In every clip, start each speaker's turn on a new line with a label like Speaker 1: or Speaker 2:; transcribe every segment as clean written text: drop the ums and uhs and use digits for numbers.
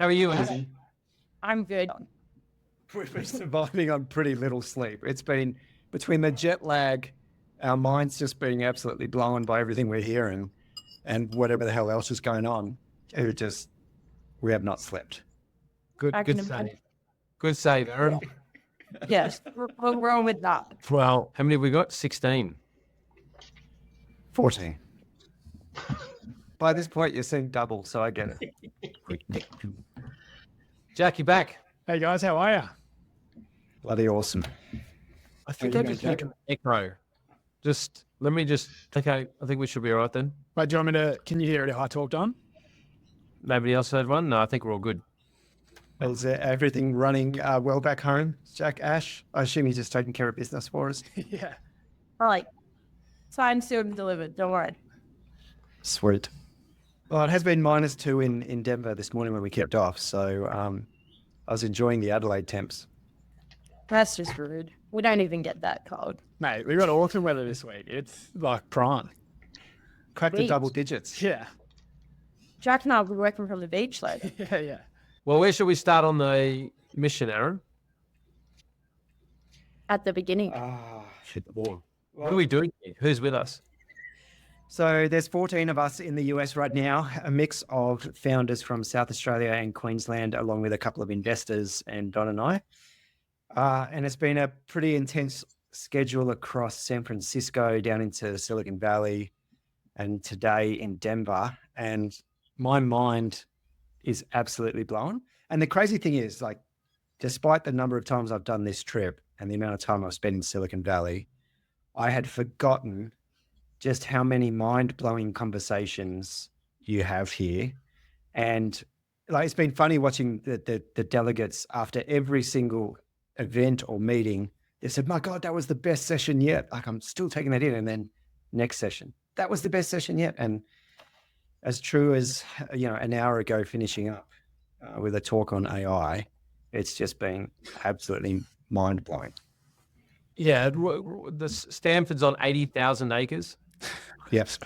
Speaker 1: How are you, Ash?
Speaker 2: I'm good.
Speaker 3: We've been surviving on pretty little sleep. It's been between the jet lag, our minds just being absolutely blown by everything we're hearing, and whatever the hell else is going on. We have not slept.
Speaker 1: Good save. Good save, Aaron.
Speaker 2: Yes, we're wrong with that.
Speaker 1: Well, how many have we got? 16.
Speaker 3: 14. By this point, you're seeing double, so I get it.
Speaker 1: Jack, you back?
Speaker 4: Hey guys, how are you?
Speaker 3: Bloody awesome.
Speaker 1: I think I just took an echo. Okay, I think we should be all right then.
Speaker 4: Right, do you want me to, can you hear it if I talked on?
Speaker 1: Nobody else heard one? No, I think we're all good.
Speaker 3: Is everything running well back home, Jack, Ash? I assume you're just taking care of business for us.
Speaker 4: Yeah.
Speaker 2: All right. Signed, sealed, and delivered. Don't worry.
Speaker 3: Sweet. Well, it has been -2 in Denver this morning when we kept off, so I was enjoying the Adelaide temps.
Speaker 2: That's just rude. We don't even get that cold.
Speaker 4: Mate, we got awesome weather this week. It's like prime.
Speaker 3: Cracked the
Speaker 2: Beach.
Speaker 3: double digits.
Speaker 4: Yeah.
Speaker 2: Jack and I were working from the beach, though.
Speaker 4: Yeah.
Speaker 1: Well, where should we start on the mission, Aaron?
Speaker 2: At the beginning.
Speaker 1: Hit the ball. What are we doing here? Who's with us?
Speaker 3: So there's 14 of us in the US right now, a mix of founders from South Australia and Queensland, along with a couple of investors and Don and I. And it's been a pretty intense schedule across San Francisco, down into Silicon Valley, and today in Denver. And my mind is absolutely blown. And the crazy thing is, like, despite the number of times I've done this trip and the amount of time I've spent in Silicon Valley, I had forgotten just how many mind-blowing conversations you have here. And like, it's been funny watching the delegates after every single event or meeting. They said, my God, that was the best session yet. Like, I'm still taking that in. And then next session, that was the best session yet. And as true as, an hour ago finishing up with a talk on AI, it's just been absolutely mind-blowing.
Speaker 1: Yeah, the Stanford's on 80,000 acres.
Speaker 3: Yes.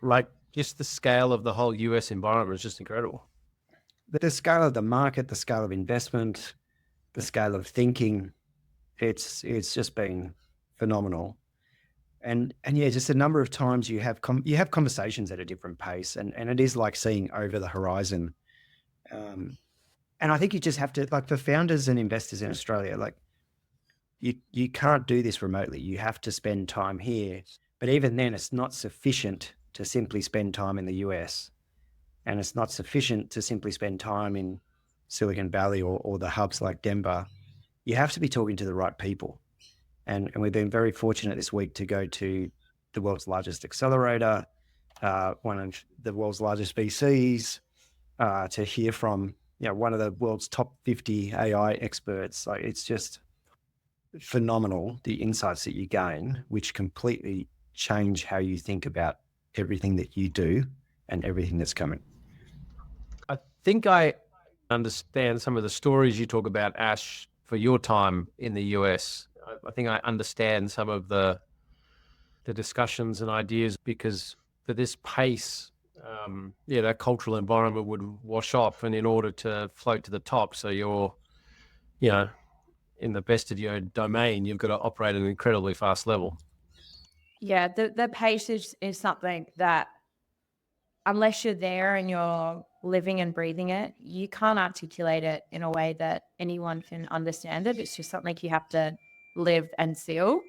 Speaker 1: Like, just the scale of the whole US environment is just incredible.
Speaker 3: The scale of the market, the scale of investment, the scale of thinking, it's just been phenomenal. And yeah, just a number of times you have conversations at a different pace, and it is like seeing over the horizon. And I think you just have to, like, for founders and investors in Australia, like, you can't do this remotely. You have to spend time here. But even then, it's not sufficient to simply spend time in the US. And it's not sufficient to simply spend time in Silicon Valley or the hubs like Denver. You have to be talking to the right people. And we've been very fortunate this week to go to the world's largest accelerator, one of the world's largest VCs, to hear from one of the world's top 50 AI experts. Like, it's just phenomenal, the insights that you gain, which completely change how you think about everything that you do and everything that's coming.
Speaker 1: I think I understand some of the stories you talk about, Ash, for your time in the US. I think I understand some of the discussions and ideas, because for this pace, that cultural environment would wash off, and in order to float to the top, so you're, in the best of your domain, you've got to operate at an incredibly fast level.
Speaker 2: Yeah, the pace is something that, unless you're there and you're living and breathing it, you can't articulate it in a way that anyone can understand it. It's just something you have to live and feel.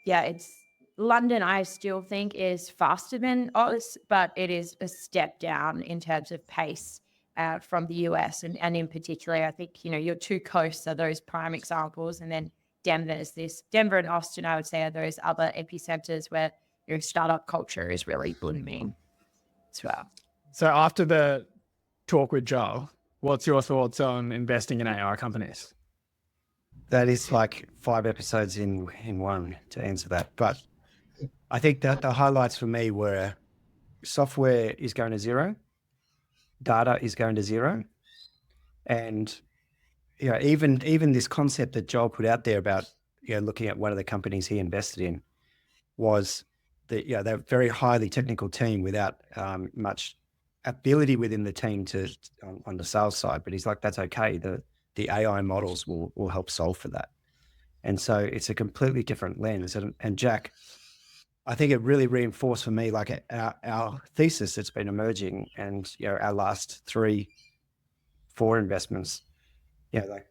Speaker 2: It's London, I still think, is faster than Oz, but it is a step down in terms of pace from the US. And in particular, I think, your two coasts are those prime examples. And then Denver and Austin, I would say, are those other epicenters where your startup culture is really blooming as well.
Speaker 4: So after the talk with Joel, what's your thoughts on investing in AI companies?
Speaker 3: That is like 5 episodes in one to answer that. But I think that the highlights for me were software is going to zero, data is going to zero. And even this concept that Joel put out there about looking at one of the companies he invested in was that they're a very highly technical team without much ability within the team on the sales side, but he's like, that's okay. The AI models will help solve for that. And so it's a completely different lens. And Jack, I think it really reinforced for me, like our thesis that's been emerging, and our last 3-4 investments, like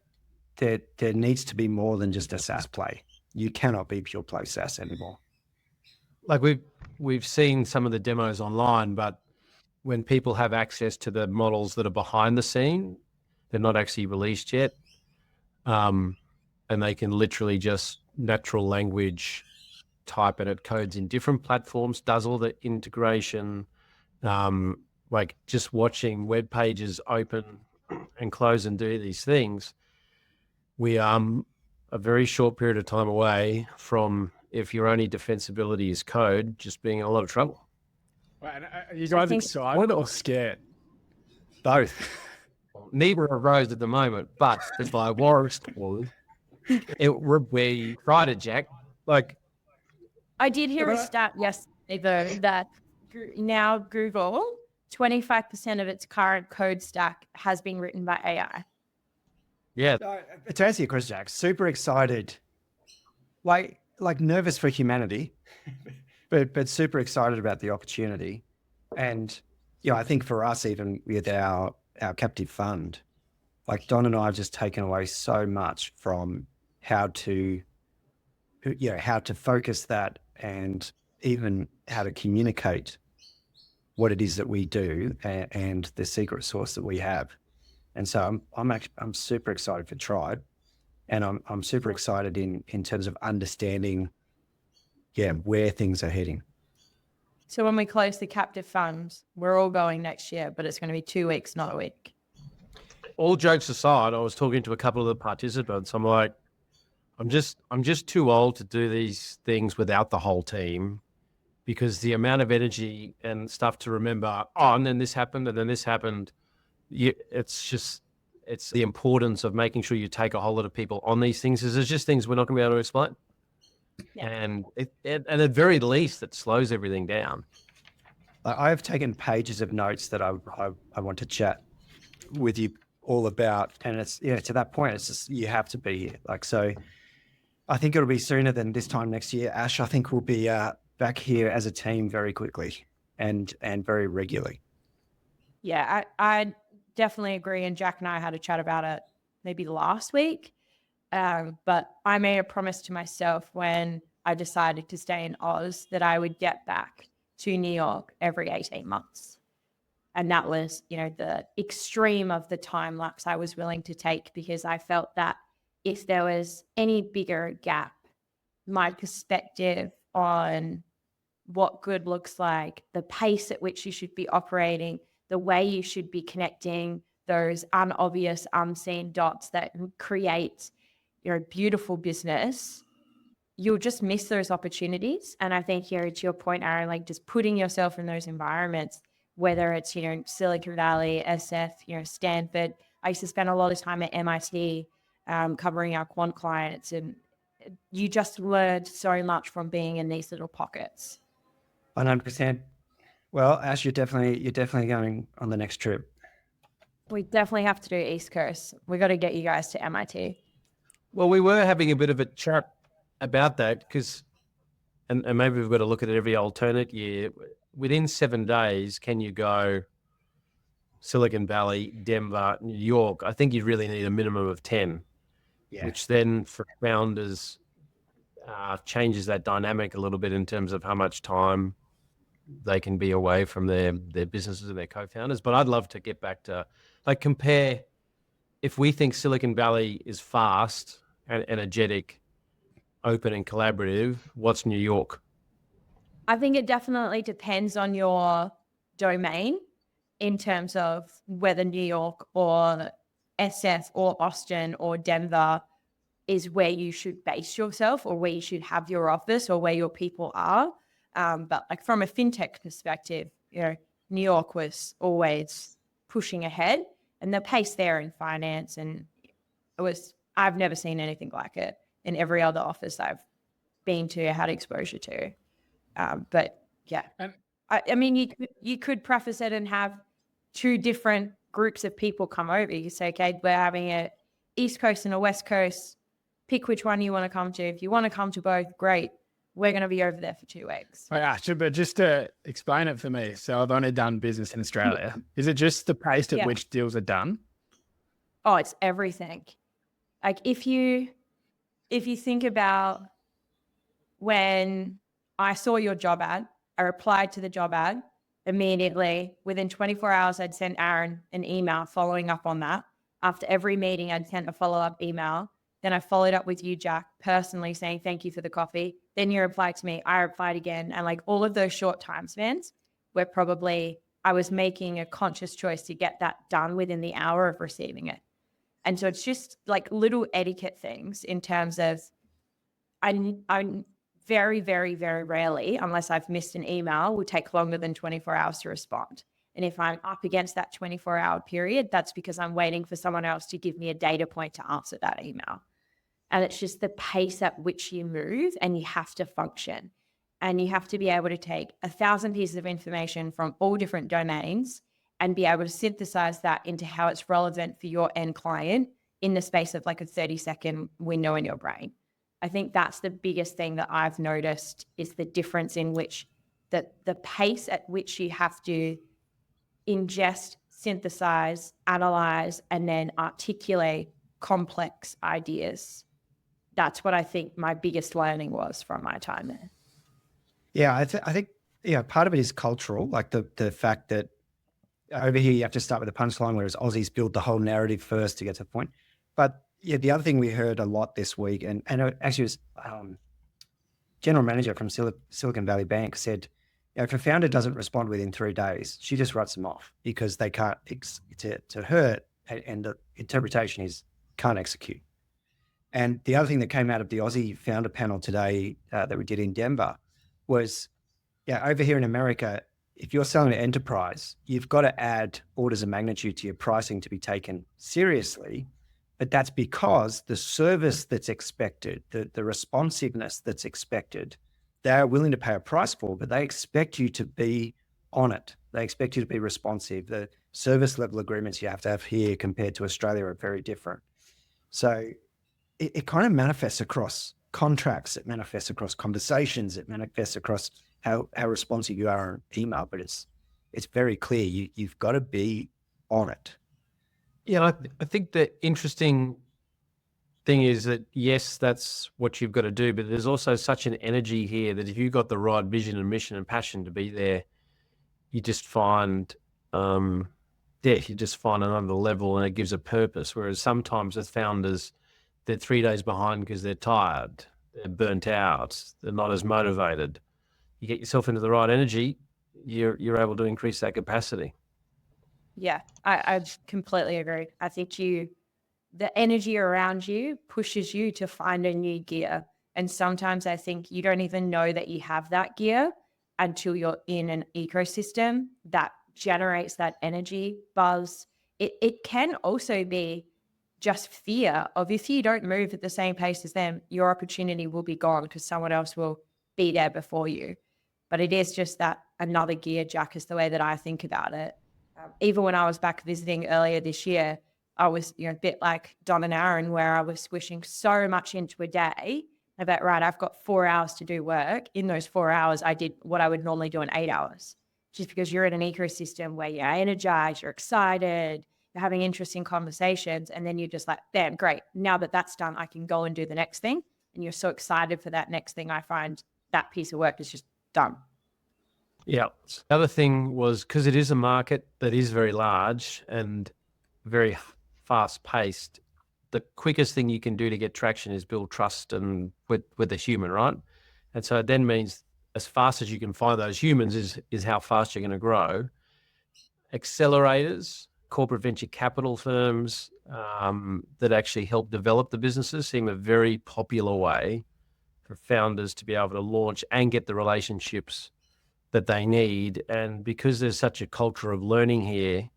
Speaker 3: there needs to be more than just a SaaS play. You cannot be pure play SaaS anymore.
Speaker 1: Like we've seen some of the demos online, but when people have access to the models that are behind the scene, they're not actually released yet. And they can literally just natural language type, and it codes in different platforms, does all the integration, like just watching web pages open and close and do these things. We are a very short period of time away from, if your only defensibility is code, just being in a lot of trouble.
Speaker 4: Are you guys excited or scared?
Speaker 3: Both.
Speaker 1: Neither of those at the moment, but if I was told, it would be right, Jack. Like,
Speaker 2: I did hear a stat yesterday, though, that now Google, 25% of its current code stack has been written by AI.
Speaker 1: yeah,
Speaker 3: To answer your question, Jack, super excited, like nervous for humanity, but super excited about the opportunity. And I think for us, even with our captive fund, like Don and I have just taken away so much from how to focus that, and even how to communicate what it is that we do and the secret sauce that we have. And so I'm super excited for Tribe, and I'm super excited in terms of understanding, where things are heading.
Speaker 2: So when we close the captive funds, we're all going next year, but it's going to be 2 weeks, not a week.
Speaker 1: all jokes aside, I was talking to a couple of the participants. I'm like, I'm just too old to do these things without the whole team, because the amount of energy and stuff to remember, and then this happened, and then this happened. It's the importance of making sure you take a whole lot of people on these things, because there's just things we're not going to be able to explain. Yeah. And and at very least, it slows everything down.
Speaker 3: I have taken pages of notes that I want to chat with you all about, and it's to that point, it's just you have to be here. Like, so I think it'll be sooner than this time next year. Ash, I think we'll be back here as a team very quickly and very regularly.
Speaker 2: Yeah, I definitely agree. And Jack and I had a chat about it maybe last week. But I made a promise to myself when I decided to stay in Oz that I would get back to New York every 18 months. And that was, the extreme of the time lapse I was willing to take, because I felt that if there was any bigger gap, my perspective on what good looks like, the pace at which you should be operating, the way you should be connecting those unobvious, unseen dots that create beautiful business, you'll just miss those opportunities. And I think to your point, Aaron, like just putting yourself in those environments, whether it's, Silicon Valley, SF, Stanford. I used to spend a lot of time at MIT covering our quant clients, and you just learned so much from being in these little pockets.
Speaker 3: 100%. Well, Ash, you're definitely going on the next trip.
Speaker 2: We definitely have to do East Coast. We got to get you guys to MIT.
Speaker 1: Well, we were having a bit of a chat about that, because, and maybe we've got to look at it every alternate year. Within 7 days, can you go Silicon Valley, Denver, New York? I think you really need a minimum of 10, which then for founders changes that dynamic a little bit in terms of how much time they can be away from their businesses and their co-founders. But I'd love to get back to, like, compare, if we think Silicon Valley is fast and energetic, open and collaborative, what's New York?
Speaker 2: I think it definitely depends on your domain in terms of whether New York or SF or Austin or Denver is where you should base yourself, or where you should have your office, or where your people are. But like from a fintech perspective, New York was always pushing ahead, and the pace there in finance, and I've never seen anything like it in every other office I've been to, had exposure to. But yeah, I mean, you could preface it and have two different groups of people come over. You say, okay, we're having a East Coast and a West Coast. Pick which one you want to come to. If you want to come to both, great. We're going to be over there for 2 weeks.
Speaker 4: Oh, yeah, but just to explain it for me. So I've only done business in Australia. Is it just the pace at which deals are done?
Speaker 2: Oh, it's everything. Like if you think about when I saw your job ad, I replied to the job ad immediately. Within 24 hours, I'd send Aaron an email following up on that. After every meeting, I'd send a follow-up email. Then I followed up with you, Jack, personally saying thank you for the coffee. Then you replied to me. I replied again. And like all of those short time spans were probably, I was making a conscious choice to get that done within the hour of receiving it. And so it's just like little etiquette things in terms of I'm very, very, very rarely, unless I've missed an email, will take longer than 24 hours to respond. And if I'm up against that 24-hour period, that's because I'm waiting for someone else to give me a data point to answer that email. And it's just the pace at which you move and you have to function. And you have to be able to take 1,000 pieces of information from all different domains and be able to synthesize that into how it's relevant for your end client in the space of like a 30-second window in your brain. I think that's the biggest thing that I've noticed is the difference in which the pace at which you have to ingest, synthesize, analyze, and then articulate complex ideas. That's what I think my biggest learning was from my time there.
Speaker 3: Yeah, I think part of it is cultural, like the fact that over here you have to start with a punchline, whereas Aussies build the whole narrative first to get to the point. But yeah, the other thing we heard a lot this week, and it actually was general manager from Silicon Valley Bank said, if a founder doesn't respond within 3 days, she just writes them off because they can't, to her, and the interpretation is can't execute. And the other thing that came out of the Aussie founder panel today that we did in Denver was, over here in America, if you're selling an enterprise, you've got to add orders of magnitude to your pricing to be taken seriously. But that's because the service that's expected, the responsiveness that's expected, they're willing to pay a price for, but they expect you to be on it. They expect you to be responsive. The service level agreements you have to have here compared to Australia are very different. So it kind of manifests across contracts, it manifests across conversations, it manifests across how responsive you are on email, but it's very clear you've got to be on it.
Speaker 1: Yeah, I think the interesting thing is that, yes, that's what you've got to do, but there's also such an energy here that if you've got the right vision and mission and passion to be there, you just find, you just find another level and it gives a purpose. Whereas sometimes as founders, they're 3 days behind because they're tired, they're burnt out, they're not as motivated. You get yourself into the right energy, you're able to increase that capacity.
Speaker 2: Yeah, I completely agree. I think the energy around you pushes you to find a new gear. And sometimes I think you don't even know that you have that gear until you're in an ecosystem that generates that energy buzz. It can also be just fear of if you don't move at the same pace as them, your opportunity will be gone because someone else will be there before you. But it is just that another gear, Jack, is the way that I think about it. Even when I was back visiting earlier this year, I was, a bit like Don and Aaron, where I was squishing so much into a day. I bet, right, I've got 4 hours to do work. In those 4 hours, I did what I would normally do in 8 hours, just because you're in an ecosystem where you're energized, you're excited, you're having interesting conversations, and then you're just like, damn, great. Now that that's done, I can go and do the next thing. And you're so excited for that next thing. I find that piece of work is just done.
Speaker 1: Yeah. The other thing was, because it is a market that is very large and very fast paced, the quickest thing you can do to get traction is build trust and with a human, right? And so it then means as fast as you can find those humans is how fast you're going to grow. Accelerators, corporate venture capital firms that actually help develop the businesses seem a very popular way for founders to be able to launch and get the relationships that they need. And because there's such a culture of learning here,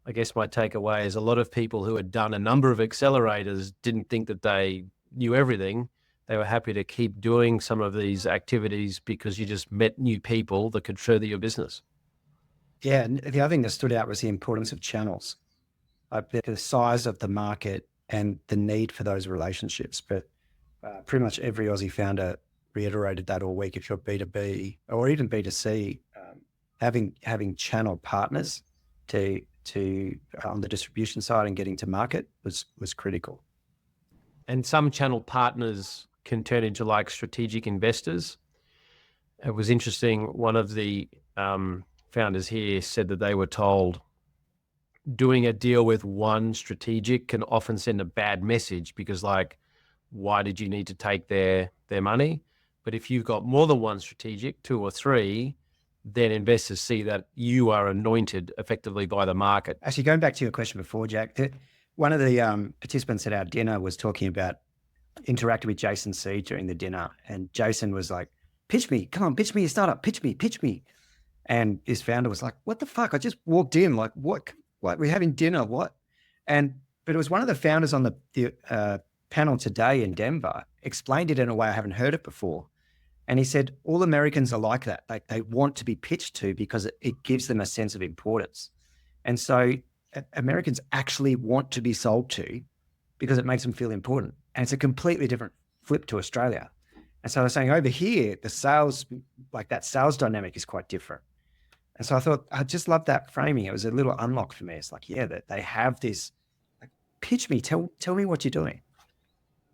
Speaker 1: I guess my takeaway is a lot of people who had done a number of accelerators didn't think that they knew everything. They were happy to keep doing some of these activities because you just met new people that could further your business.
Speaker 3: Yeah, and the other thing that stood out was the importance of channels, the size of the market and the need for those relationships. But pretty much every Aussie founder reiterated that all week. If you're B2B or even B2C, having channel partners to on the distribution side and getting to market was critical.
Speaker 1: And some channel partners can turn into like strategic investors. It was interesting. One of the founders here said that they were told doing a deal with one strategic can often send a bad message because, like, why did you need to take their money? But if you've got more than one strategic, 2 or 3, then investors see that you are anointed effectively by the market.
Speaker 3: Actually, going back to your question before, Jack, one of the participants at our dinner was talking about interacting with Jason C during the dinner. And Jason was like, pitch me, come on, pitch me your startup, pitch me. And his founder was like, what the fuck? I just walked in, like, what, we're having dinner, what? But it was one of the founders on the panel today in Denver explained it in a way I haven't heard it before. And he said, all Americans are like that. They want to be pitched to because it gives them a sense of importance. And so Americans actually want to be sold to because it makes them feel important. And it's a completely different flip to Australia. And so I was saying over here, the sales, like that sales dynamic is quite different. And so I thought, I just love that framing. It was a little unlock for me. It's like, yeah, that they have this, like, pitch me, tell me what you're doing.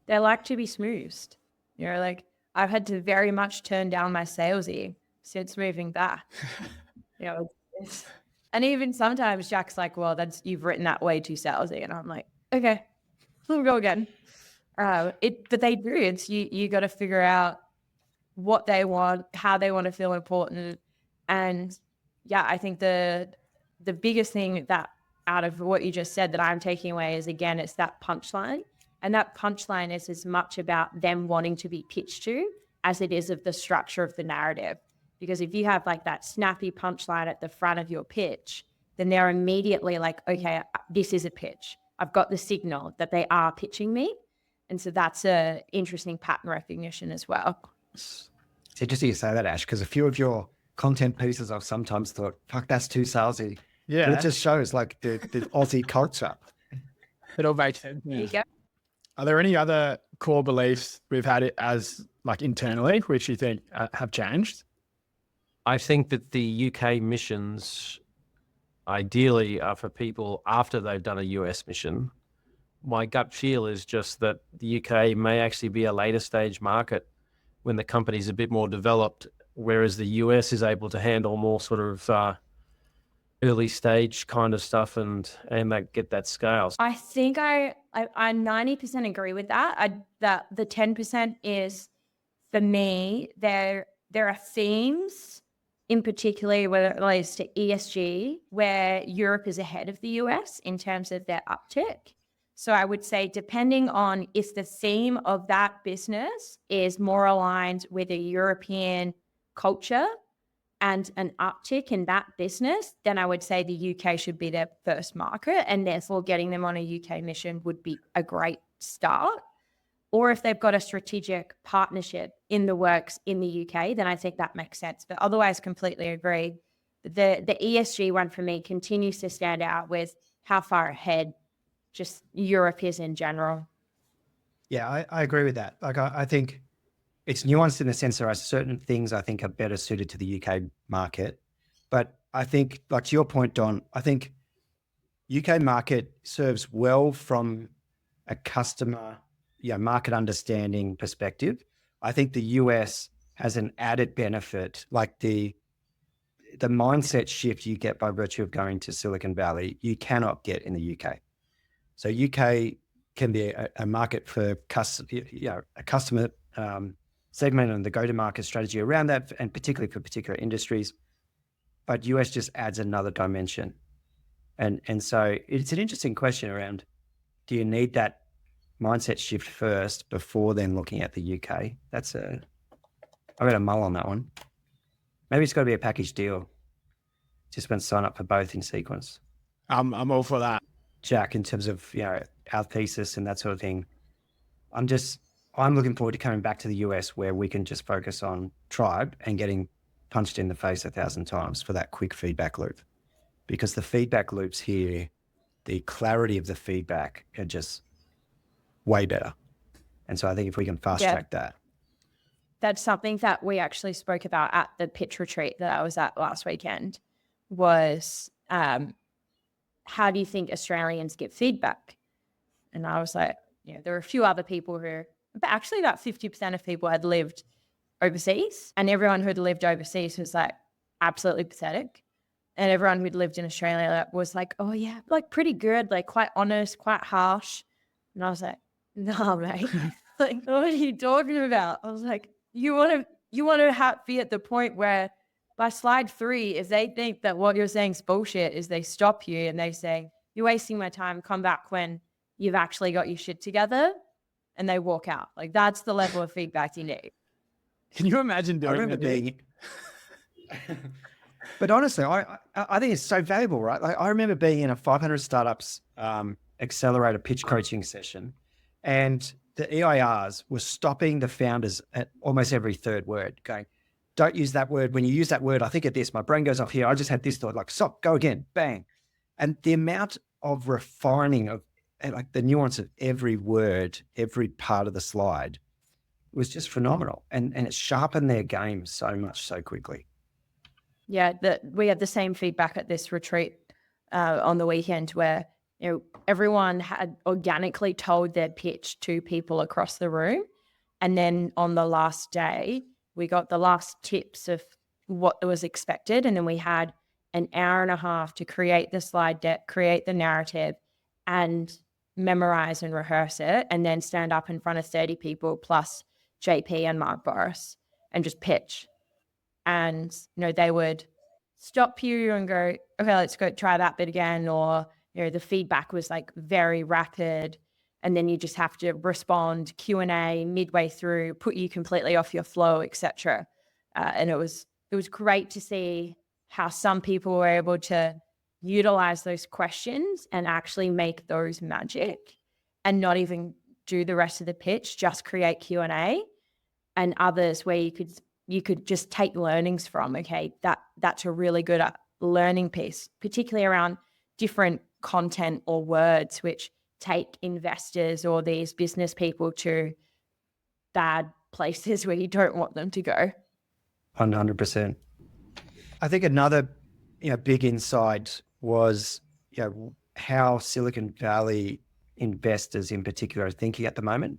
Speaker 2: They like to be smoothed. You know, like I've had to very much turn down my salesy since moving back. You know, and even sometimes Jack's like, well, you've written that way too salesy. And I'm like, okay, we'll go again. But they do. It's you got to figure out what they want, how they want to feel important. And yeah, I think the biggest thing that out of what you just said that I'm taking away is, again, it's that punchline. And that punchline is as much about them wanting to be pitched to as it is of the structure of the narrative. Because if you have like that snappy punchline at the front of your pitch, then they're immediately like, okay, this is a pitch. I've got the signal that they are pitching me. And so that's a interesting pattern recognition as well.
Speaker 3: It's interesting you say that, Ash, because a few of your content pieces I've sometimes thought, fuck, that's too salesy.
Speaker 4: Yeah.
Speaker 3: But it just shows like the Aussie culture.
Speaker 4: It all makes sense.
Speaker 2: There you go.
Speaker 4: Are there any other core beliefs we've had it as like internally, which you think have changed?
Speaker 1: I think that the UK missions ideally are for people after they've done a US mission. My gut feel is just that the UK may actually be a later stage market when the company's a bit more developed, whereas the US is able to handle more sort of early stage kind of stuff and get that scale.
Speaker 2: I think I 90% agree with that. That the 10% is, for me, there are themes in particular when it relates to ESG where Europe is ahead of the US in terms of their uptick. So I would say, depending on if the theme of that business is more aligned with a European culture and an uptick in that business, then I would say the UK should be their first market, and therefore getting them on a UK mission would be a great start. Or if they've got a strategic partnership in the works in the UK, then I think that makes sense. But otherwise, completely agree. The ESG one for me continues to stand out with how far ahead just Europe is in general.
Speaker 3: Yeah, I agree with that. Like, I think it's nuanced in the sense there are certain things I think are better suited to the UK market. But I think, like to your point, Don, I think UK market serves well from a customer, market understanding perspective. I think the US has an added benefit, like the mindset shift you get by virtue of going to Silicon Valley, you cannot get in the UK. So UK can be a market for a customer segment and the go-to-market strategy around that, and particularly for particular industries. But US just adds another dimension. And so it's an interesting question around, do you need that mindset shift first before then looking at the UK? I got a mull on that one. Maybe it's got to be a package deal. Just want to sign up for both in sequence.
Speaker 4: I'm all for that.
Speaker 3: Jack, in terms of our thesis and that sort of thing, I'm looking forward to coming back to the US where we can just focus on tribe and getting punched in the face 1,000 times for that quick feedback loop. because the feedback loops here, the clarity of the feedback are just way better. And so I think if we can fast track that.
Speaker 2: That's something that we actually spoke about at the pitch retreat that I was at last weekend was how do you think Australians get feedback? And I was like, there were a few other people but actually about 50% of people had lived overseas, and everyone who'd lived overseas was like absolutely pathetic. And everyone who'd lived in Australia was like, oh yeah, like pretty good, like quite honest, quite harsh. And I was like, no, mate, like what are you talking about? I was like, you want to be at the point where by slide 3, if they think that what you're saying is bullshit, is they stop you and they say, you're wasting my time, come back when you've actually got your shit together, and they walk out. Like that's the level of feedback you need.
Speaker 4: Can you imagine doing
Speaker 3: I remember
Speaker 4: that?
Speaker 3: being, but honestly, I think it's so valuable, right? Like I remember being in a 500 startups accelerator pitch coaching session, and the EIRs were stopping the founders at almost every third word, going, "Don't use that word. When you use that word, I think of this. My brain goes off here. I just had this thought. Like, stop, go again, bang." And the amount of refining of like the nuance of every word, every part of the slide was just phenomenal, and it sharpened their game so much so quickly.
Speaker 2: Yeah, we had the same feedback at this retreat on the weekend where everyone had organically told their pitch to people across the room, and then on the last day we got the last tips of what was expected, and then we had an hour and a half to create the slide deck, create the narrative, and memorize and rehearse it, and then stand up in front of 30 people plus JP and Mark Boris and just pitch. And they would stop you and go, okay, let's go try that bit again, or the feedback was like very rapid, and then you just have to respond Q&A midway through, put you completely off your flow, etc. And it was great to see how some people were able to utilize those questions and actually make those magic, and not even do the rest of the pitch, just create Q&A, and others where you could just take learnings from. Okay, that's a really good learning piece, particularly around different content or words which take investors or these business people to bad places where you don't want them to go.
Speaker 3: 100%. I think another big insight was how Silicon Valley investors in particular are thinking at the moment.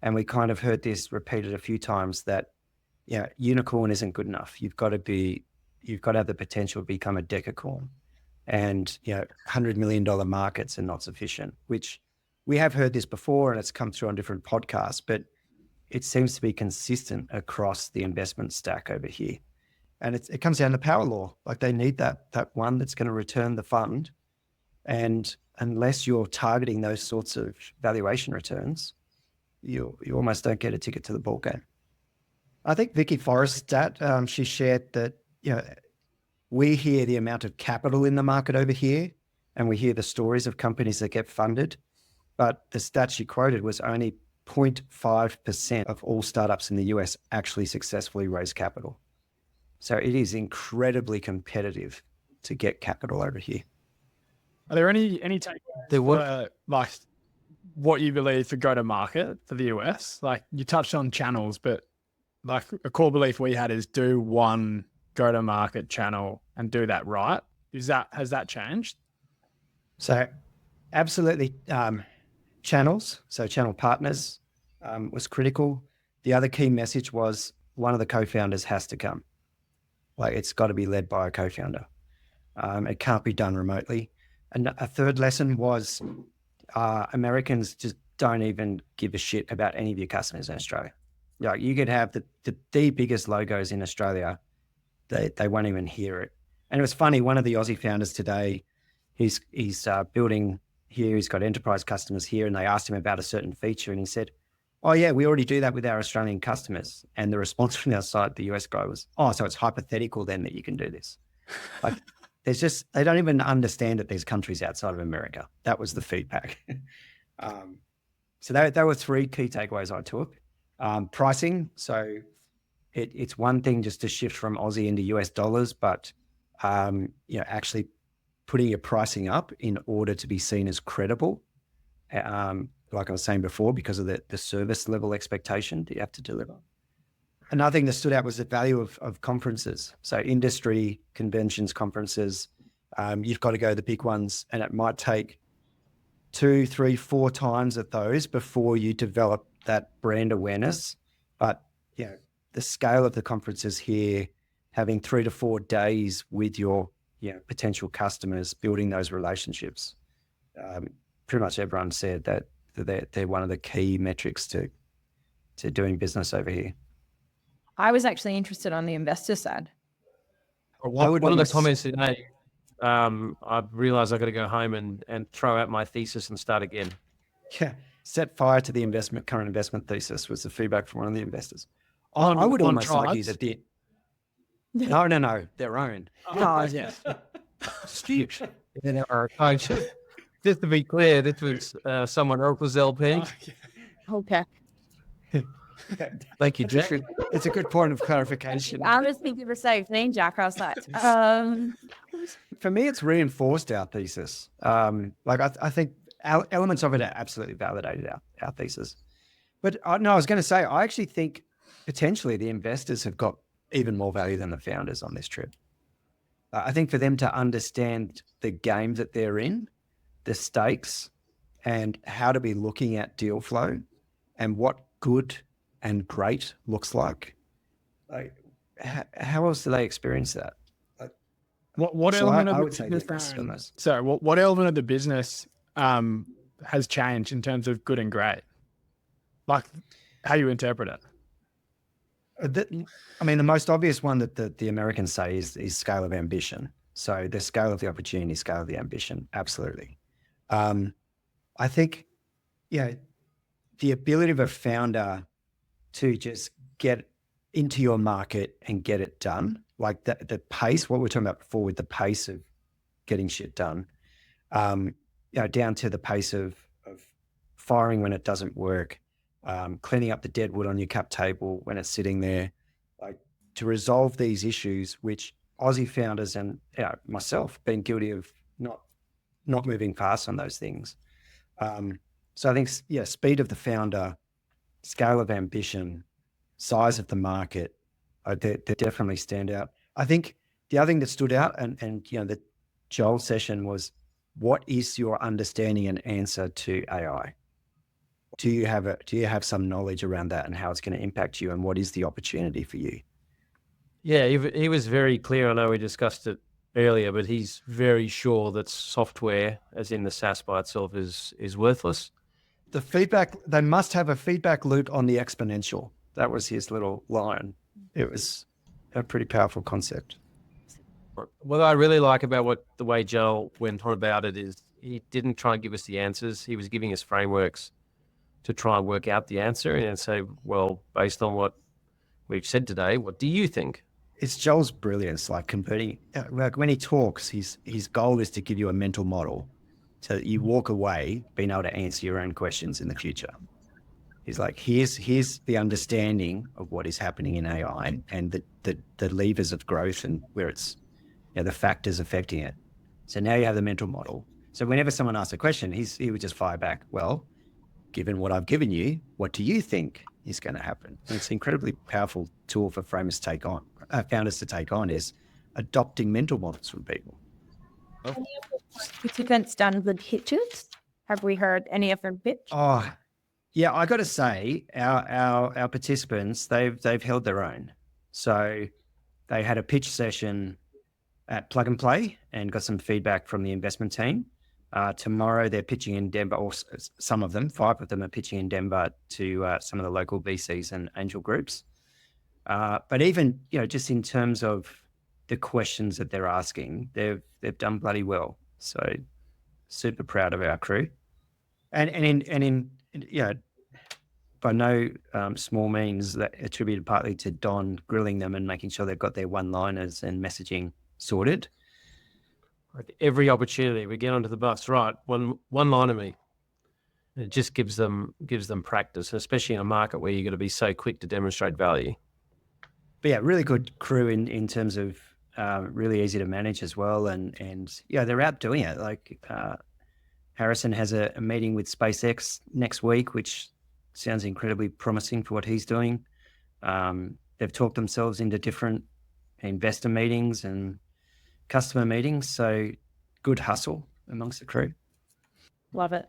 Speaker 3: And we kind of heard this repeated a few times that unicorn isn't good enough. You've got to have the potential to become a decacorn, and $100 million markets are not sufficient, which we have heard this before and it's come through on different podcasts, but it seems to be consistent across the investment stack over here. And it comes down to power law. Like they need that one that's going to return the fund. And unless you're targeting those sorts of valuation returns, you almost don't get a ticket to the ball game. I think Vicky Forrest's stat, she shared that, we hear the amount of capital in the market over here, and we hear the stories of companies that get funded, but the stat she quoted was only 0.5% of all startups in the US actually successfully raise capital. So it is incredibly competitive to get capital over here.
Speaker 4: Are there any takeaways like what you believe for go-to-market for the US? Like you touched on channels, but like a core belief we had is do one go-to-market channel and do that right. Has that changed?
Speaker 3: So absolutely, channels, so channel partners was critical. The other key message was one of the co-founders has to come. Like it's got to be led by a co-founder. It can't be done remotely. And a third lesson was Americans just don't even give a shit about any of your customers in Australia. Like you could have the biggest logos in Australia, they won't even hear it. And it was funny, one of the Aussie founders today, he's building here, he's got enterprise customers here, and they asked him about a certain feature, and he said, "Oh yeah, we already do that with our Australian customers." And the response from outside the US guy was, "Oh, so it's hypothetical then that you can do this." Like they don't even understand that there's countries outside of America. That was the feedback. So that were three key takeaways I took. Pricing. So it's one thing just to shift from Aussie into US dollars, but actually putting your pricing up in order to be seen as credible. Like I was saying before, because of the service level expectation that you have to deliver. Another thing that stood out was the value of conferences. So industry conventions, conferences, you've got to go to the big ones, and it might take 2, 3, 4 times at those before you develop that brand awareness. But the scale of the conferences here, having 3 to 4 days with your potential customers, building those relationships. Pretty much everyone said that they're one of the key metrics to doing business over here.
Speaker 2: I was actually interested on the investor side.
Speaker 1: One of the comments today, I've realized I've got to go home and throw out my thesis and start again.
Speaker 3: Yeah, set fire to the current investment thesis was the feedback from one of the investors. I would almost argue that no, their own.
Speaker 4: Oh, yes.
Speaker 1: Just to be clear, this was someone else's LP.
Speaker 2: Okay.
Speaker 1: Thank you, Jack.
Speaker 3: It's a good point of clarification.
Speaker 2: I was thinking the same thing, Jack. I was like,
Speaker 3: For me, it's reinforced our thesis. I think elements of it are absolutely validated our thesis. But I was going to say, I actually think potentially the investors have got even more value than the founders on this trip. I think for them to understand the game that they're in, the stakes, and how to be looking at deal flow and what good and great looks like. How else do they experience that?
Speaker 4: What element of the business? So what element of the business has changed in terms of good and great? Like how you interpret it?
Speaker 3: The most obvious one that the Americans say is scale of ambition. So the scale of the opportunity, scale of the ambition, absolutely. I think, the ability of a founder to just get into your market and get it done, like the pace, what we were talking about before with the pace of getting shit done, down to the pace of firing when it doesn't work, cleaning up the dead wood on your cap table when it's sitting there, like to resolve these issues, which Aussie founders and myself been guilty of not moving fast on those things. So I think, speed of the founder, scale of ambition, size of the market, they definitely stand out. I think the other thing that stood out and the Joel session was, what is your understanding and answer to AI? Do you have some knowledge around that and how it's going to impact you, and what is the opportunity for you?
Speaker 1: Yeah, he was very clear. I know we discussed it earlier, but he's very sure that software, as in the SaaS by itself, is worthless.
Speaker 3: The feedback, they must have a feedback loop on the exponential. That was his little line. It was a pretty powerful concept.
Speaker 1: What I really like about the way Joel went on about it is he didn't try and give us the answers. He was giving us frameworks to try and work out the answer and say, well, based on what we've said today, what do you think?
Speaker 3: It's Joel's brilliance, like converting. Like when he talks, his goal is to give you a mental model so that you walk away being able to answer your own questions in the future. He's like, here's the understanding of what is happening in AI and the levers of growth and where it's, the factors affecting it. So now you have the mental model. So whenever someone asks a question, he would just fire back, well, given what I've given you, what do you think is going to happen? And it's an incredibly powerful tool for founders to take on is adopting mental models from people.
Speaker 2: Any of the participants done the pitches? Have we heard any of them pitch?
Speaker 3: Oh, yeah, I got to say, our participants, they've held their own. So they had a pitch session at Plug and Play and got some feedback from the investment team. Tomorrow they're pitching in Denver, or some of them, 5 of them are pitching in Denver to some of the local VCs and angel groups. But even, just in terms of the questions that they're asking, they've done bloody well. So super proud of our crew. And in by no small means that attributed partly to Don grilling them and making sure they've got their one-liners and messaging sorted.
Speaker 1: Every opportunity we get onto the bus, right? One line of me. It just gives them practice, especially in a market where you've got to be so quick to demonstrate value.
Speaker 3: But yeah, really good crew in terms of really easy to manage as well. And yeah, they're out doing it. Like Harrison has a meeting with SpaceX next week, which sounds incredibly promising for what he's doing. They've talked themselves into different investor meetings and customer meetings. So good hustle amongst the crew.
Speaker 2: Love it.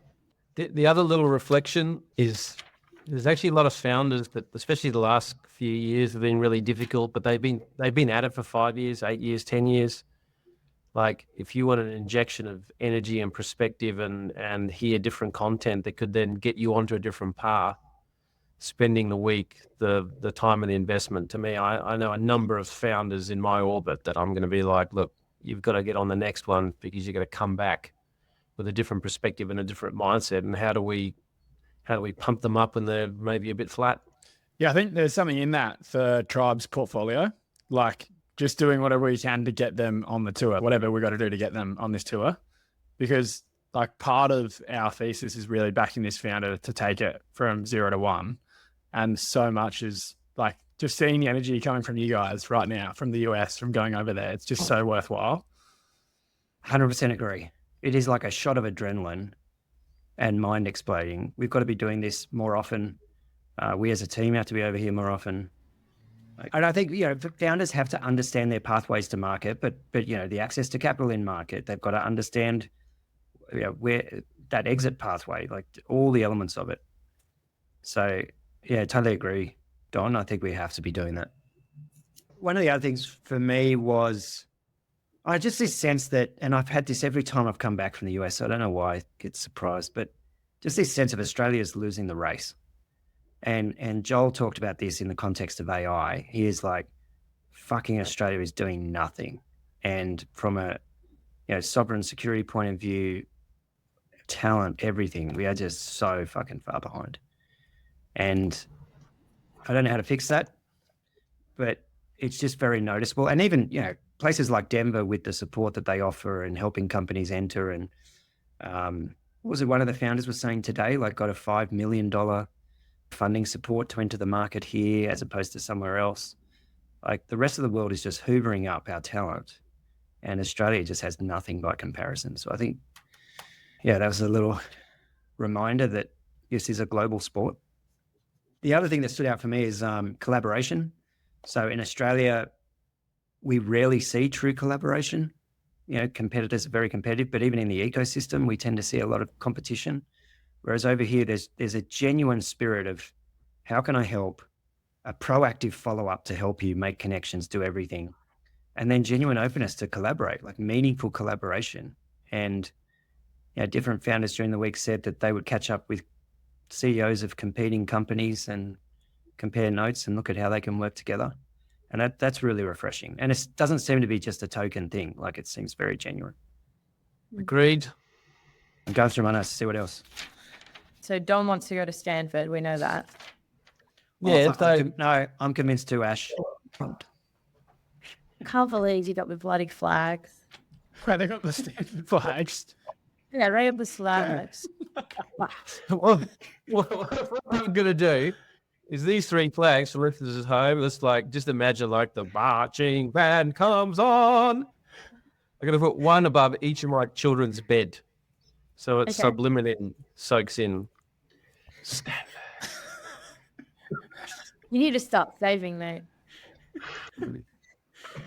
Speaker 1: The other little reflection is there's actually a lot of founders that, especially the last few years, have been really difficult, but they've been at it for 5 years, 8 years, 10 years. Like if you want an injection of energy and perspective and hear different content that could then get you onto a different path, spending the week, the time and the investment, to me, I know a number of founders in my orbit that I'm going to be like, look, you've got to get on the next one because you're going to come back with a different perspective and a different mindset. And how do we pump them up when they're maybe a bit flat?
Speaker 4: Yeah, I think there's something in that for Tribe's portfolio, like just doing whatever we can to get them on the tour, whatever we got to do to get them on this tour. Because like part of our thesis is really backing this founder to take it from 0 to 1. And so much is like just seeing the energy coming from you guys right now, from the US, from going over there. It's just so worthwhile.
Speaker 3: 100% agree. It is like a shot of adrenaline and mind exploding. We've got to be doing this more often. We as a team have to be over here more often. And I think, founders have to understand their pathways to market, but the access to capital in market, they've got to understand where that exit pathway, like all the elements of it. So yeah, totally agree, Don. I think we have to be doing that. One of the other things for me was just this sense that, and I've had this every time I've come back from the US, so I don't know why I get surprised, but just this sense of Australia's losing the race. And Joel talked about this in the context of AI. He is like, fucking Australia is doing nothing. And from a sovereign security point of view, talent, everything, we are just so fucking far behind. And I don't know how to fix that, but it's just very noticeable. And even, places like Denver with the support that they offer and helping companies enter. And what was it one of the founders was saying today, like got a $5 million funding support to enter the market here as opposed to somewhere else. Like the rest of the world is just hoovering up our talent and Australia just has nothing by comparison. So I think, that was a little reminder that this is a global sport. The other thing that stood out for me is collaboration. So in Australia, we rarely see true collaboration. Competitors are very competitive, but even in the ecosystem, we tend to see a lot of competition. Whereas over here, there's a genuine spirit of how can I help, a proactive follow-up to help you make connections, do everything, and then genuine openness to collaborate, like meaningful collaboration. And different founders during the week said that they would catch up with CEOs of competing companies and compare notes and look at how they can work together. And that's really refreshing. And it doesn't seem to be just a token thing. Like it seems very genuine.
Speaker 1: Agreed.
Speaker 3: I'm going through my notes to see what else.
Speaker 2: So Don wants to go to Stanford. We know that.
Speaker 1: Yeah.
Speaker 3: I'm convinced too, Ash.
Speaker 2: Can't believe you got the bloody flags.
Speaker 4: Where they got the Stanford flags.
Speaker 2: Yeah, right up the flags.
Speaker 1: Well, what I'm going to do is these 3 flags for listeners at home. Let's just imagine the marching band comes on. I'm going to put one above each of my children's bed. So it's subliminally soaks in.
Speaker 2: You need to start saving, mate.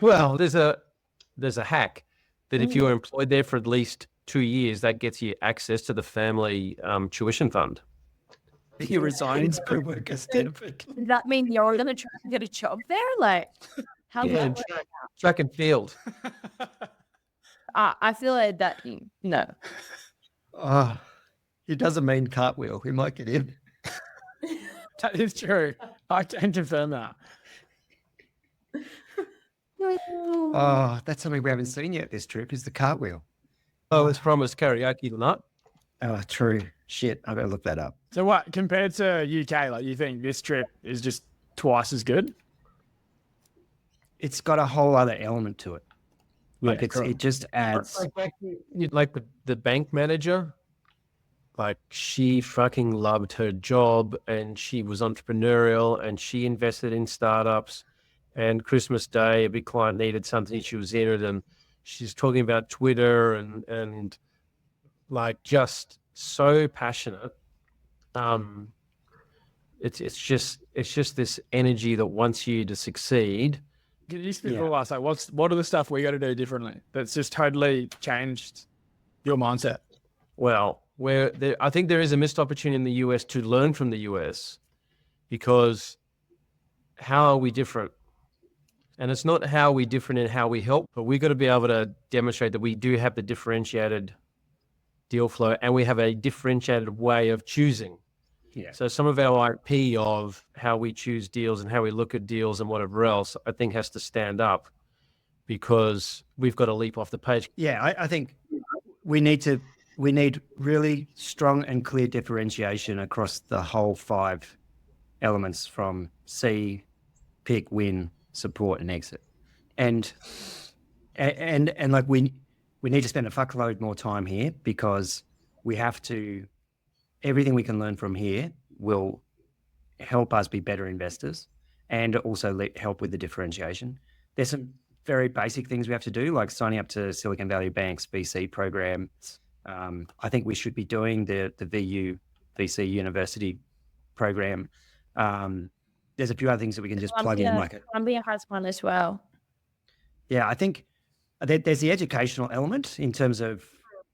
Speaker 1: Well, there's a hack that if you're employed there for at least 2 years, that gets you access to the family tuition fund.
Speaker 3: You resign to work at Stanford.
Speaker 2: Does that mean you're going to try to get a job there? How
Speaker 1: Yeah, track and field.
Speaker 2: I feel like that, no.
Speaker 3: Oh, it doesn't mean cartwheel. We might get in.
Speaker 4: That is true. I can confirm that.
Speaker 3: Oh, that's something we haven't seen yet this trip is the cartwheel.
Speaker 1: Oh, it's promised karaoke tonight.
Speaker 3: Oh, true. Shit, I've got to look that up.
Speaker 4: So what, compared to UK, you think this trip is just twice as good?
Speaker 3: It's got a whole other element to it. It just adds.
Speaker 1: Like the bank manager, she fucking loved her job and she was entrepreneurial and she invested in startups And Christmas Day, a big client needed something. She was in it, and she's talking about Twitter and like just so passionate. It's just this energy that wants you to succeed.
Speaker 4: Can you speak for us? Like, what are the stuff we got to do differently that's just totally changed your mindset?
Speaker 1: Well, I think there is a missed opportunity in the US to learn from the US, because how are we different? And it's not how we different in how we help, but we've got to be able to demonstrate that we do have the differentiated deal flow and we have a differentiated way of choosing.
Speaker 3: Yeah.
Speaker 1: So some of our IP of how we choose deals and how we look at deals and whatever else, I think has to stand up, because we've got to leap off the page.
Speaker 3: Yeah, I think we need really strong and clear differentiation across the whole 5 elements from see, pick, win, support, and exit. And like we need to spend a fuckload more time here, because we have to, everything we can learn from here will help us be better investors and also help with the differentiation. There's some very basic things we have to do, like signing up to Silicon Valley Bank's VC programs. I think we should be doing the VC University program. There's a few other things that we can just plug in. Like
Speaker 2: Columbia has one as well.
Speaker 3: Yeah, I think there's the educational element in terms of,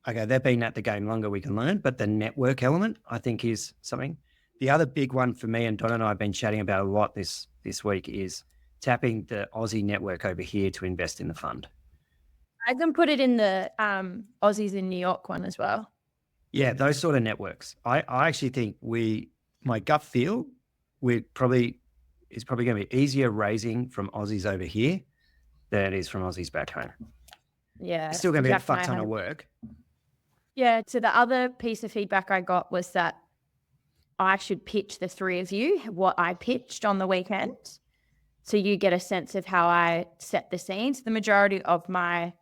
Speaker 3: okay, they've been at the game longer, we can learn, but the network element, I think, is something. The other big one for me, and Don and I have been chatting about a lot this week, is tapping the Aussie network over here to invest in the fund.
Speaker 2: I can put it in the Aussies in New York one as well.
Speaker 3: Yeah, those sort of networks. I actually think my gut feel, it's probably going to be easier raising from Aussies over here than it is from Aussies back home.
Speaker 2: Yeah.
Speaker 3: It's still going to be a fuck ton of work.
Speaker 2: Yeah. So the other piece of feedback I got was that I should pitch the 3 of you what I pitched on the weekend, so you get a sense of how I set the scenes. The majority of my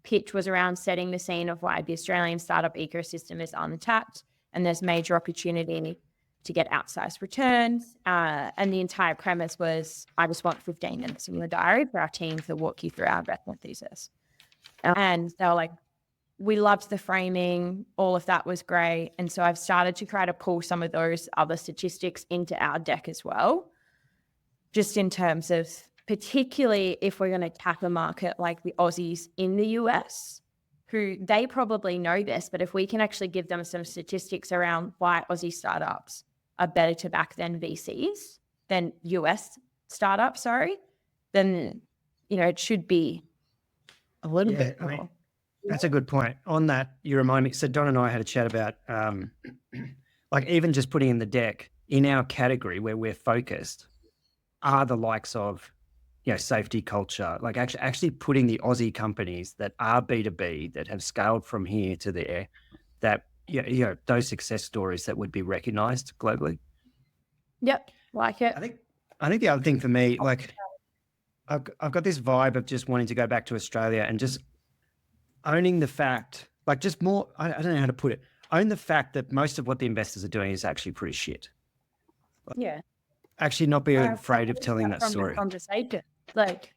Speaker 2: pitch was around setting the scene of why the Australian startup ecosystem is untapped and there's major opportunity to get outsized returns. And the entire premise was, I just want 15 minutes in your diary for our team to walk you through our investment thesis. And they were like, we loved the framing. All of that was great. And so I've started to try to pull some of those other statistics into our deck as well, just in terms of, particularly if we're going to tap a market like the Aussies in the US, who they probably know this, but if we can actually give them some statistics around why Aussie startups are better to back than VCs, than US startups, then, it should be a little bit more.
Speaker 3: I mean, that's a good point. On that, you remind me, so Don and I had a chat about, like, even just putting in the deck, in our category where we're focused, are the likes of, safety culture, like actually putting the Aussie companies that are B2B, that have scaled from here to there, that, those success stories that would be recognized globally.
Speaker 2: Yep, like it.
Speaker 3: I think the other thing for me, like, I've got this vibe of just wanting to go back to Australia and just owning the fact, like, just more, I don't know how to put it, own the fact that most of what the investors are doing is actually pretty shit.
Speaker 2: Yeah.
Speaker 3: Actually not be afraid of telling that story.
Speaker 2: Conversation. Like,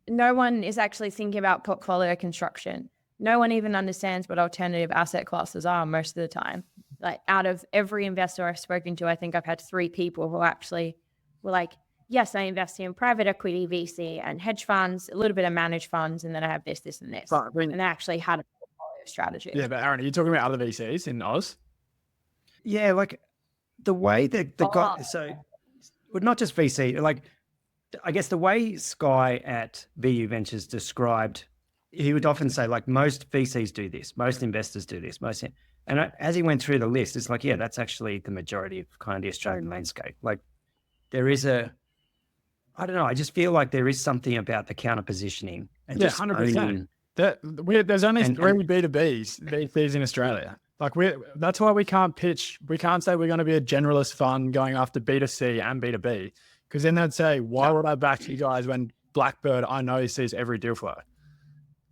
Speaker 2: no one is actually thinking about portfolio construction. No one even understands what alternative asset classes are most of the time. Like, out of every investor I've spoken to, I think I've had 3 people who actually were like, yes, I invest in private equity, VC, and hedge funds, a little bit of managed funds, and then I have this, and this.
Speaker 4: But,
Speaker 2: and they actually had a portfolio strategy.
Speaker 4: Yeah, but Aaron, are you talking about other VCs in Oz?
Speaker 3: Yeah, like the way that the guy, so, but not just VC, like, I guess the way Sky at VU Ventures described, he would often say, like, most VCs do this, most investors do this, and as he went through the list, it's like, yeah, that's actually the majority of kind of the Australian landscape. Like, there is I don't know, I just feel like there is something about the counter positioning. And
Speaker 4: 100%. There's only 3 B2Bs in Australia. Like, that's why we can't pitch. We can't say we're going to be a generalist fund going after B2C and B2B, because then they'd say, why would I back you guys when Blackbird, I know, sees every deal flow?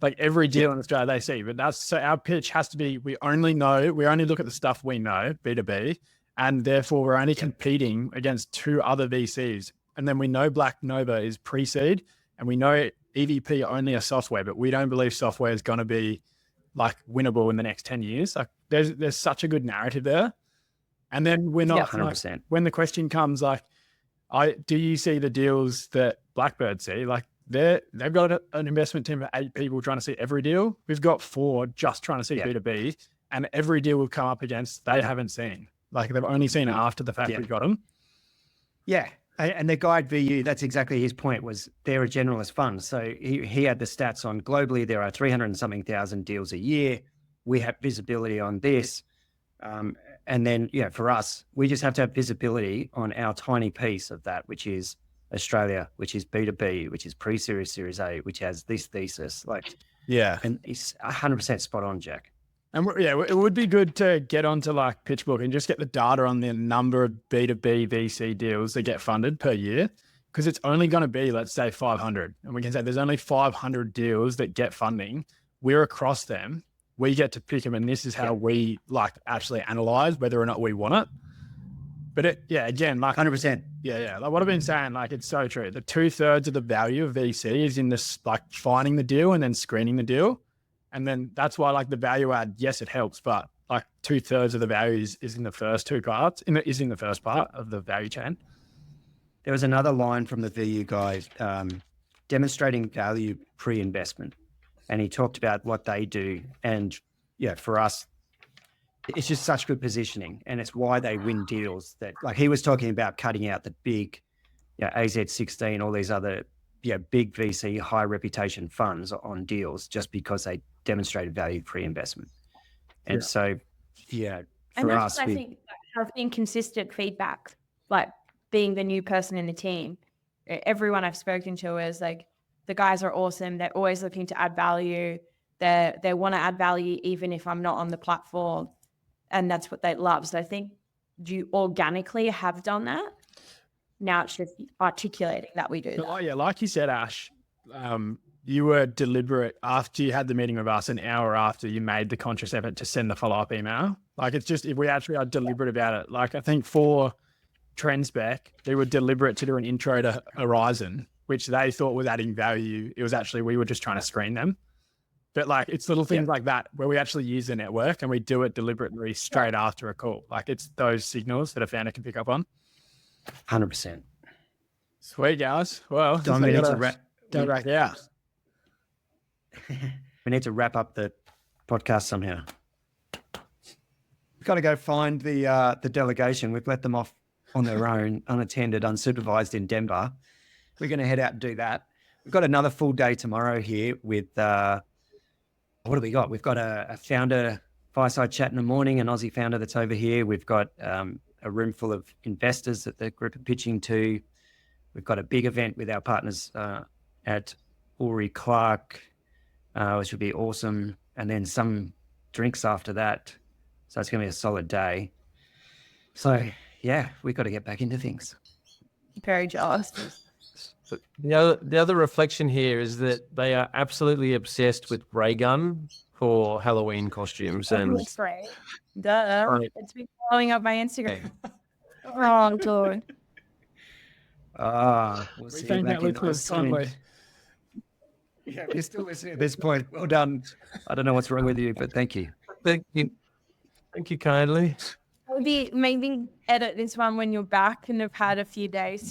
Speaker 4: Like, every deal in Australia they see. But so our pitch has to be, we only look at the stuff we know, B2B, and therefore we're only competing against 2 other VCs And then we know Black Nova is pre-seed, and we know EVP only a software, but we don't believe software is going to be like winnable in the next 10 years. Like there's such a good narrative there. And then we're not
Speaker 3: 100%.
Speaker 4: when the question comes like, do you see the deals that Blackbird see? Like they've got an investment team of 8 people trying to see every deal. We've got 4 just trying to see B2B, and every deal we've come up against, they haven't seen. Like they've only seen it after the fact we got them.
Speaker 3: Yeah. And the guide VU, that's exactly his point, was they're a generalist fund. So he had the stats on globally, there are 300 and something thousand deals a year. We have visibility on this. And then, for us, we just have to have visibility on our tiny piece of that, which is Australia, which is B2B, which is pre-series, Series A, which has this thesis. And it's 100% spot on, Jack.
Speaker 4: And it would be good to get onto like PitchBook and just get the data on the number of B2B VC deals that get funded per year, because it's only going to be, let's say, 500. And we can say there's only 500 deals that get funding. We're across them. We get to pick them, and this is how we like actually analyze whether or not we want it. But again, like
Speaker 3: 100%.
Speaker 4: Like what I've been saying, like it's so true. The 2/3 of the value of VC is in this, like finding the deal and then screening the deal. And then that's why like the value add, yes, it helps, but like 2/3 of the value is in the first 2 parts, is in the first part of the value chain.
Speaker 3: There was another line from the VU guy demonstrating value pre-investment. And he talked about what they do. And for us, it's just such good positioning. And it's why they win deals that, like he was talking about cutting out the big AZ16, all these other big VC, high reputation funds on deals just because they demonstrated value pre-investment. And so, for us,
Speaker 2: I think having consistent feedback, like being the new person in the team, everyone I've spoken to is like, the guys are awesome. They're always looking to add value. They want to add value even if I'm not on the platform. And that's what they love. So I think you organically have done that. Now it's just articulating that we do that.
Speaker 4: Oh yeah, like you said, Ash, you were deliberate after you had the meeting with us, an hour after you made the conscious effort to send the follow-up email. Like it's just, if we actually are deliberate about it, like I think for Trendspec, they were deliberate to do an intro to Horizon, which they thought was adding value. It was actually, we were just trying to screen them. But like, it's little things like that where we actually use the network and we do it deliberately straight after a call. Like it's those signals that a founder can pick up on.
Speaker 3: 100%.
Speaker 4: Sweet, guys. Well,
Speaker 3: Don, we need to wrap. We need to wrap up the podcast somehow. We've got to go find the delegation. We've let them off on their own, unattended, unsupervised in Denver. We're going to head out and do that. We've got another full day tomorrow here with, what do we got? We've got a founder fireside chat in the morning, an Aussie founder that's over here. We've got a room full of investors that the group are pitching to. We've got a big event with our partners at Uri Clark, which will be awesome. And then some drinks after that. So it's going to be a solid day. So, we've got to get back into things.
Speaker 2: Very jealous.
Speaker 1: The other reflection here is that they are absolutely obsessed with ray gun for Halloween costumes. And
Speaker 2: That's right. Duh. It's been blowing up my Instagram. Oh, Lord.
Speaker 3: We'll see you back in Austin. Yeah, you're still listening at this point. Well done. I don't know what's wrong with you, but thank you.
Speaker 1: Thank you kindly.
Speaker 2: Maybe edit this one when you're back and have had a few days to